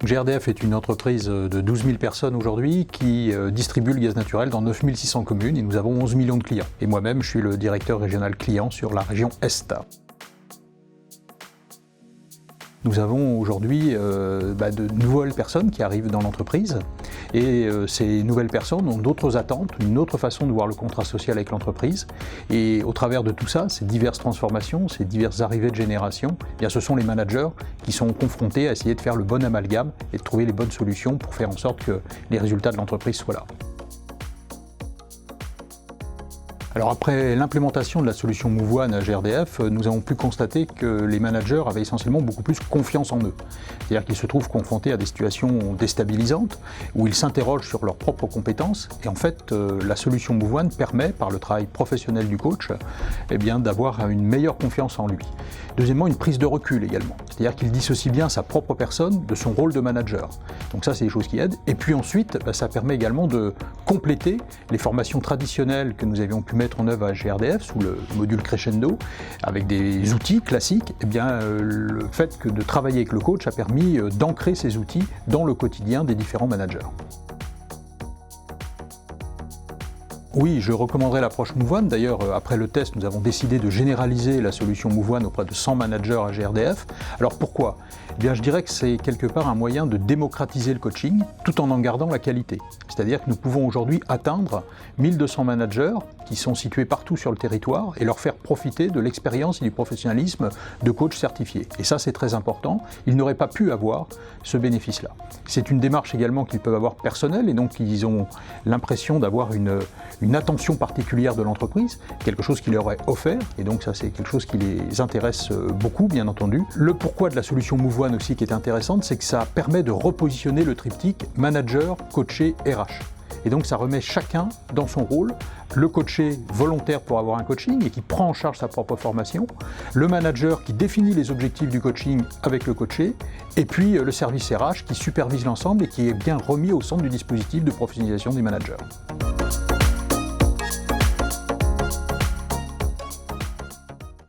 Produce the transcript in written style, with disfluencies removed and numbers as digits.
GRDF est une entreprise de 12 000 personnes aujourd'hui qui distribue le gaz naturel dans 9 600 communes et nous avons 11 millions de clients. Et moi-même, je suis le directeur régional client sur la région Est. Nous avons aujourd'hui de nouvelles personnes qui arrivent dans l'entreprise et ces nouvelles personnes ont d'autres attentes, une autre façon de voir le contrat social avec l'entreprise. Et au travers de tout ça, ces diverses transformations, ces diverses arrivées de génération, eh bien, ce sont les managers qui sont confrontés à essayer de faire le bon amalgame et de trouver les bonnes solutions pour faire en sorte que les résultats de l'entreprise soient là. Alors après l'implémentation de la solution Move One à GRDF, nous avons pu constater que les managers avaient essentiellement beaucoup plus confiance en eux. C'est-à-dire qu'ils se trouvent confrontés à des situations déstabilisantes, où ils s'interrogent sur leurs propres compétences, et en fait la solution Move One permet, par le travail professionnel du coach, d'avoir une meilleure confiance en lui. Deuxièmement, une prise de recul également, c'est-à-dire qu'il dissocie bien sa propre personne de son rôle de manager. Donc ça, c'est des choses qui aident. Et puis ensuite, ça permet également de compléter les formations traditionnelles que nous avions pu mettre en œuvre à GRDF sous le module Crescendo avec des outils classiques. Le fait de travailler avec le coach a permis d'ancrer ces outils dans le quotidien des différents managers. Oui, je recommanderais l'approche Move One. D'ailleurs, après le test, nous avons décidé de généraliser la solution Move One auprès de 100 managers à GRDF. Alors pourquoi ? Je dirais que c'est quelque part un moyen de démocratiser le coaching tout en gardant la qualité. C'est-à-dire que nous pouvons aujourd'hui atteindre 1200 managers qui sont situés partout sur le territoire et leur faire profiter de l'expérience et du professionnalisme de coachs certifiés. Et ça, c'est très important. Ils n'auraient pas pu avoir ce bénéfice-là. C'est une démarche également qu'ils peuvent avoir personnelle et donc ils ont l'impression d'avoir une attention particulière de l'entreprise, quelque chose qui leur est offert, et donc ça c'est quelque chose qui les intéresse beaucoup, bien entendu. Le pourquoi de la solution Move One aussi qui est intéressante, c'est que ça permet de repositionner le triptyque manager, coaché, RH. Et donc ça remet chacun dans son rôle, le coaché volontaire pour avoir un coaching et qui prend en charge sa propre formation, le manager qui définit les objectifs du coaching avec le coaché, et puis le service RH qui supervise l'ensemble et qui est bien remis au centre du dispositif de professionnalisation des managers.